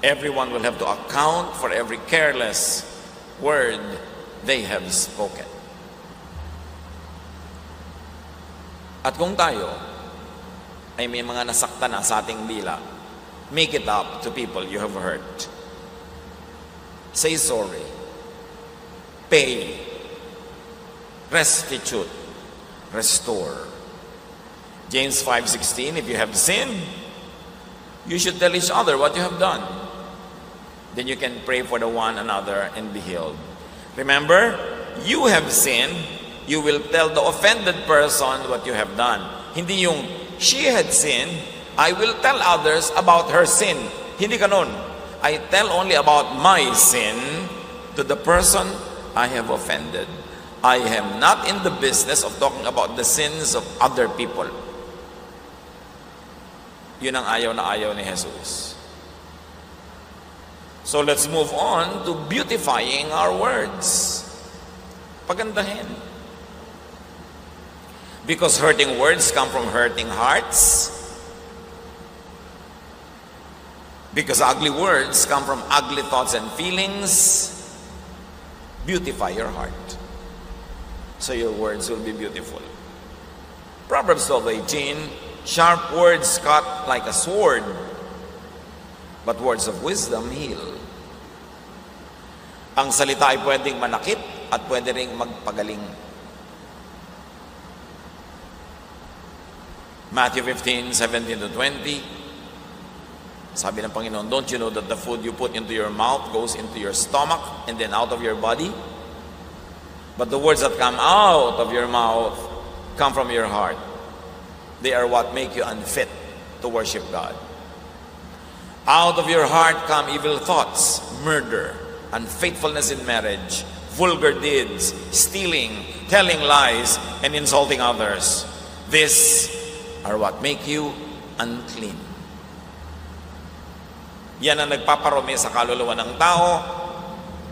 everyone will have to account for every careless word they have spoken. At kung tayo ay may mga nasaktan na sa ating dila, make it up to people you have hurt. Say sorry. Pay. Restitute. restore. James 5:16, if you have sinned, you should tell each other what you have done. Then you can pray for the one another and be healed. Remember, you have sinned, you will tell the offended person what you have done. Hindi yung, she had sinned, I will tell others about her sin. Hindi ganun. I tell only about my sin to the person I have offended. I am not in the business of talking about the sins of other people. Yun ang ayaw na ayaw ni Jesus. So let's move on to beautifying our words. Pagandahin. Because hurting words come from hurting hearts. Because ugly words come from ugly thoughts and feelings. Beautify your heart, so your words will be beautiful. Proverbs 12:18, sharp words cut like a sword, but words of wisdom heal. Ang salita ay pwedeng manakit at pwede ring magpagaling. Matthew 15:17-20, sabi ng Panginoon, don't you know that the food you put into your mouth goes into your stomach and then out of your body? But the words that come out of your mouth come from your heart. They are what make you unfit to worship God. Out of your heart come evil thoughts, murder, unfaithfulness in marriage, vulgar deeds, stealing, telling lies, and insulting others. These are what make you unclean. Yan ang nagpaparumi sa kaluluwa ng tao,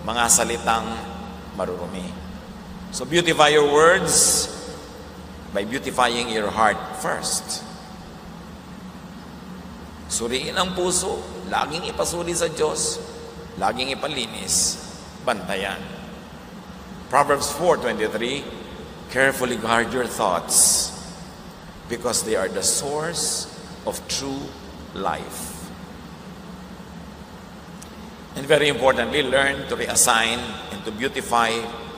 mga salitang marurumi. So beautify your words by beautifying your heart first. Suriin ang puso, laging ipasuri sa Diyos, laging ipalinis, bantayan. Proverbs 4:23, carefully guard your thoughts because they are the source of true life. And very importantly, learn to reassign and to beautify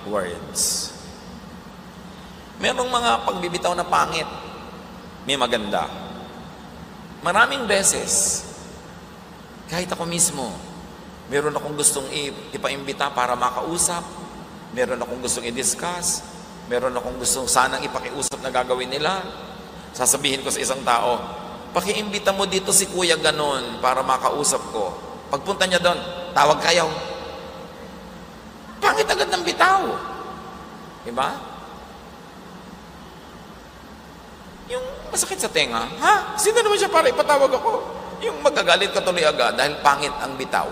words. Merong mga pagbibitaw na pangit, may maganda. Maraming beses, kahit ako mismo, meron akong gustong ipaimbita para makausap, meron akong gustong i-discuss, meron akong gustong sanang ipakiusap na gagawin nila. Sasabihin ko sa isang tao, pakiimbita mo dito si Kuya ganon para makausap ko. Pagpunta niya doon, tawag kayo. Pangit agad ng bitaw. Diba? Yung masakit sa tenga, ha? Sino naman siya para ipatawag ako? Yung magagalit ka tuloy agad dahil pangit ang bitaw.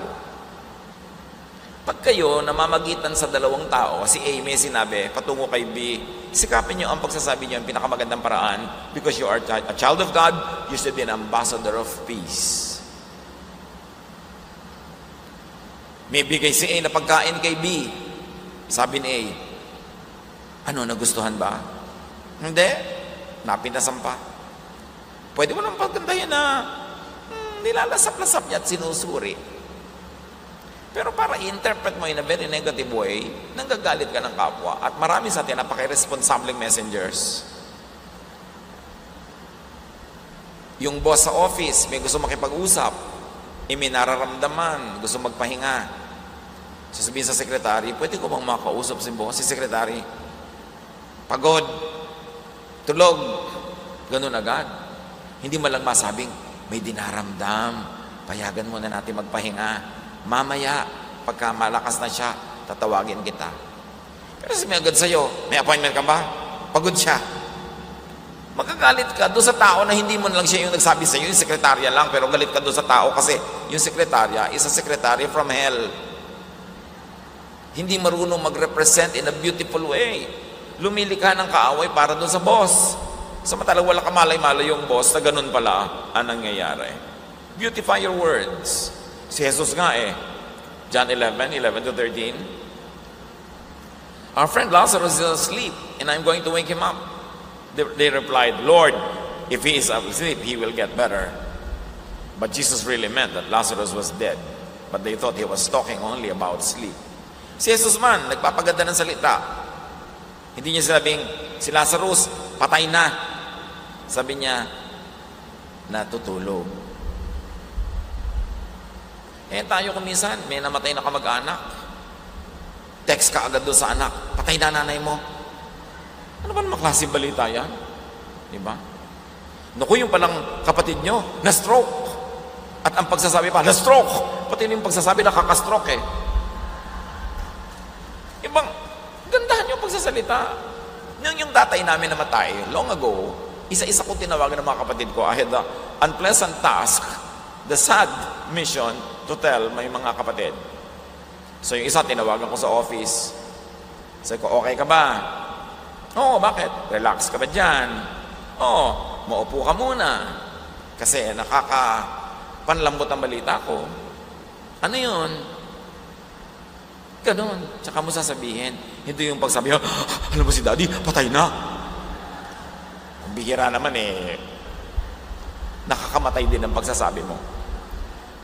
Pag kayo namamagitan sa dalawang tao, si A may sinabi, patungo kay B, sikapin niyo ang pagsasabi niyo ang pinakamagandang paraan because you are a child of God, you should be an ambassador of peace. May bigay si A na pagkain kay B. Sabi ni A, ano, nagustuhan ba? Hindi. Napinasan pa. Pwede mo nang pagkantahin na nilalasap-lasap niya at sinusuri. Pero para i-interpret mo in a very negative way, nanggagalit ka ng kapwa. At marami sa atin napaka-irresponsibleng messengers. Yung boss sa office, may gusto makipag-usap. May nararamdaman, gusto magpahinga. Sasabihin sa sekretary, pwede ko bang makausap si boss? Si sekretary, pagod, tulog, ganun agad. Hindi man lang masabing, may dinaramdam, payagan mo na natin magpahinga. Mamaya, pagka malakas na siya, tatawagin kita. Pero sabi agad sa'yo, may appointment ka ba? Pagod siya. Magagalit ka doon sa tao na hindi mo lang siya yung nagsabi sa'yo, yung sekretarya lang, pero galit ka doon sa tao kasi yung sekretarya is a secretary from hell. Hindi marunong mag-represent in a beautiful way. Lumili ka ng kaaway para doon sa boss. Samantalang wala ka malay-malay yung boss na ganun pala ang nangyayari. Beautify your words. Si Jesus nga John 11:11-13. Our friend Lazarus is asleep and I'm going to wake him up. They replied, Lord, if he is asleep, he will get better. But Jesus really meant that Lazarus was dead. But they thought he was talking only about sleep. Si Jesus man, nagpapaganda ng salita. Hindi niya sinabing, si Lazarus, patay na. Sabi niya, natutulog. Tayo kuminsan, may namatay na kamag-anak. Text ka agad doon sa anak, patay na nanay mo. Ano ba naman klaseng balita yan? Diba? Naku, yung palang kapatid nyo, na-stroke. At ang pagsasabi pa, na-stroke. Pati yung pagsasabi, nakaka-stroke eh. Ibang, gandahan yung pagsasalita. Yung tatay namin namatay, long ago, isa-isa ko tinawagan ng mga kapatid ko. I had the unpleasant task, the sad mission to tell my mga kapatid. So yung isa, tinawagan ko sa office. Sabi ko, okay ka ba? Oo, bakit? Relax ka ba dyan? Oo, maupo ka muna. Kasi panlambot ang balita ko. Ano yun? Ganon. Tsaka mo sasabihin. Hindi yung pagsabi, alam mo si daddy, patay na. Ang bihira naman nakakamatay din ang pagsasabi mo.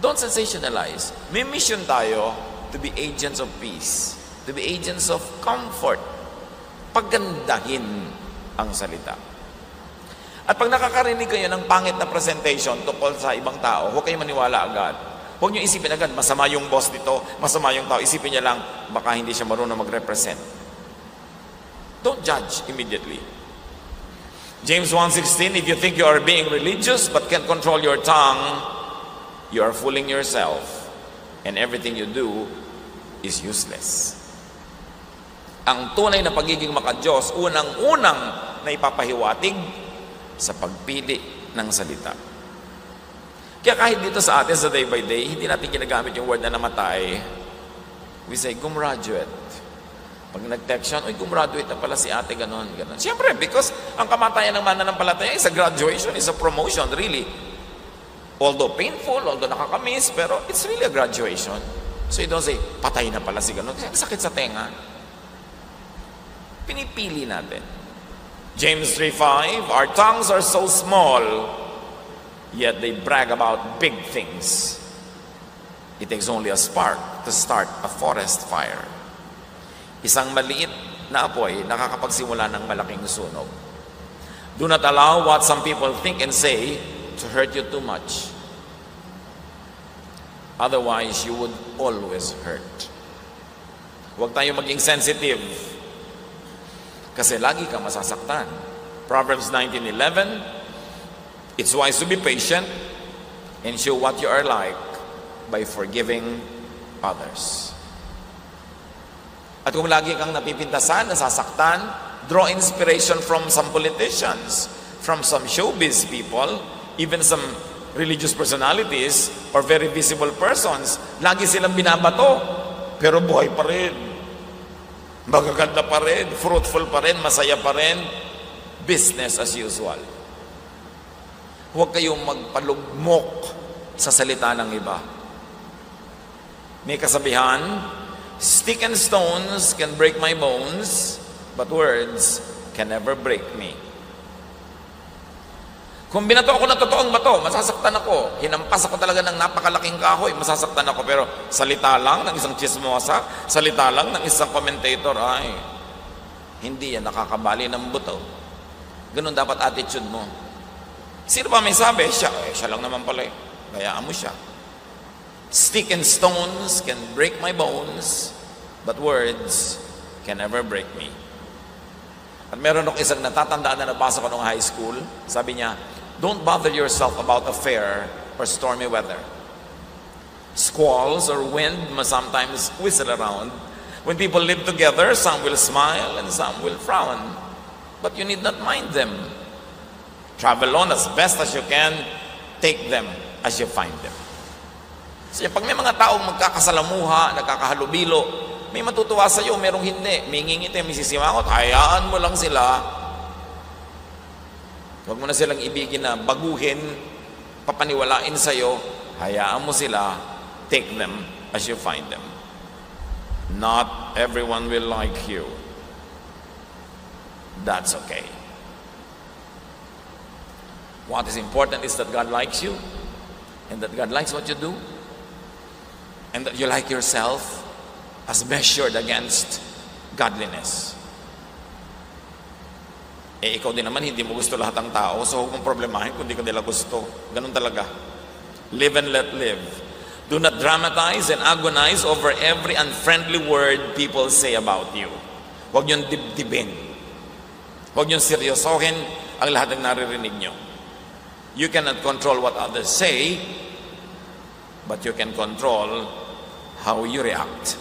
Don't sensationalize. May mission tayo to be agents of peace, to be agents of comfort. Paggandahin ang salita. At pag nakakarinig kayo ng pangit na presentation tungkol sa ibang tao, huwag kayong maniwala agad. Huwag niyo isipin agad, masama yung boss dito, masama yung tao. Isipin niya lang, baka hindi siya marunong mag-represent. Don't judge immediately. James 1:16, if you think you are being religious but can't control your tongue, you are fooling yourself, and everything you do is useless. Ang tunay na pagiging maka-Diyos, unang-unang na ipapahiwatig sa pagpili ng salita. Kaya kahit dito sa atin sa day by day, hindi natin ginagamit yung word na namatay. We say, gumraduate. Pag nag-text siya, gumraduate na pala si ate, ganon. Siyempre, because ang kamatayan ng mananampalataya is a graduation, is a promotion, really. Although painful, although nakakamiss, pero it's really a graduation. So you don't say, patay na pala si ganon. Kasi sakit sa tenga. Pinipili natin. James 3:5, our tongues are so small, yet they brag about big things. It takes only a spark to start a forest fire. Isang maliit na apoy nakakapagsimula ng malaking sunog. Do not allow what some people think and say to hurt you too much. Otherwise, you would always hurt. Huwag tayo maging sensitive kasi lagi kang masasaktan. Proverbs 19:11, it's wise to be patient and show what you are like by forgiving others. At kung lagi kang napipintasan, nasasaktan, draw inspiration from some politicians, from some showbiz people, even some religious personalities or very visible persons. Lagi silang binabato, pero buhay pa rin. Magaganda pa rin, fruitful pa rin, masaya pa rin. Business as usual. Huwag kayong magpalugmok sa salita ng iba. May kasabihan, stick and stones can break my bones, but words can never break me. Kung binato ako ng totoong bato, masasaktan ako. Hinampas ako talaga ng napakalaking kahoy, masasaktan ako. Pero salita lang ng isang chismosa, salita lang ng isang commentator, ay, hindi yan nakakabali ng buto. Ganun dapat attitude mo. Sino ba may sabi? Siya lang naman pala. Bayaan mo siya. Stick and stones can break my bones, but words can never break me. At meron akong isang natatandaan na nabasa ko nung high school. Sabi niya, don't bother yourself about affair or stormy weather. Squalls or wind must sometimes whistle around. When people live together, some will smile and some will frown. But you need not mind them. Travel on as best as you can. Take them as you find them. So pag may mga taong magkakasalamuha, nagkakahalubilo, may matutuwa sa iyo, merong hindi. May ngingiti, may sisimangot, hayaan mo lang sila. Huwag mo na silang ibigin na baguhin, papaniwalain sa iyo, hayaan mo sila, take them as you find them. Not everyone will like you. That's okay. What is important is that God likes you, and that God likes what you do, and that you like yourself as measured against godliness. Ikaw din naman, hindi mo gusto lahat ng tao, so huwag mong problemahin kung hindi ka nila gusto. Ganun talaga. Live and let live. Do not dramatize and agonize over every unfriendly word people say about you. Huwag niyong dibdibin. Huwag niyong seryosohin ang lahat ng naririnig niyo. You cannot control what others say, but you can control how you react.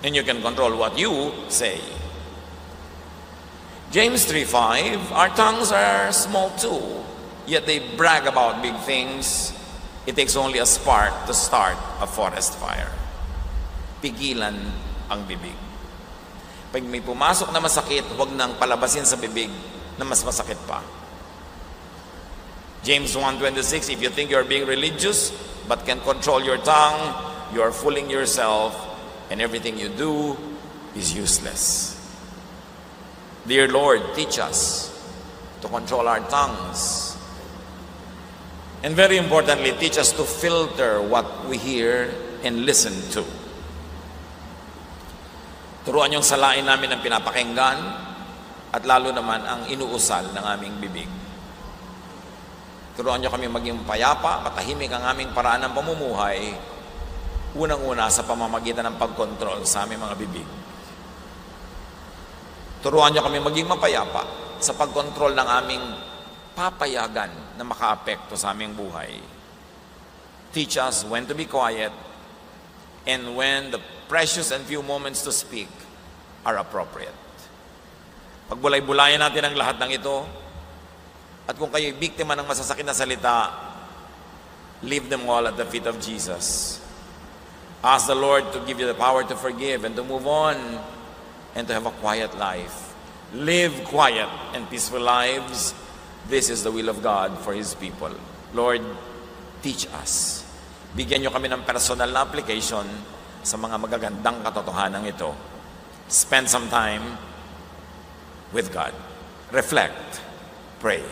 And you can control what you say. James 3:5, our tongues are small too, yet they brag about big things. It takes only a spark to start a forest fire. Pigilan ang bibig. Pag may pumasok na masakit, huwag nang palabasin sa bibig na mas masakit pa. James 1:26, if you think you're being religious but can control your tongue, you are fooling yourself and everything you do is useless. Dear Lord, teach us to control our tongues. And very importantly, teach us to filter what we hear and listen to. Turuan yung salain namin ang pinapakinggan at lalo naman ang inuusal ng aming bibig. Turuan nyo kami maging payapa, matahimik ang aming paraan ng pamumuhay, unang-una sa pamamagitan ng pagkontrol sa aming mga bibig. Turuan nyo kami maging mapayapa sa pagkontrol ng aming papayagan na makaapekto sa aming buhay. Teach us when to be quiet and when the precious and few moments to speak are appropriate. Pagbulay-bulayan natin ang lahat ng ito, at kung kayo'y biktima ng masasakit na salita, leave them all at the feet of Jesus. Ask the Lord to give you the power to forgive and to move on and to have a quiet life. Live quiet and peaceful lives. This is the will of God for His people. Lord, teach us. Bigyan niyo kami ng personal na application sa mga magagandang katotohanan ito. Spend some time with God. Reflect. Pray.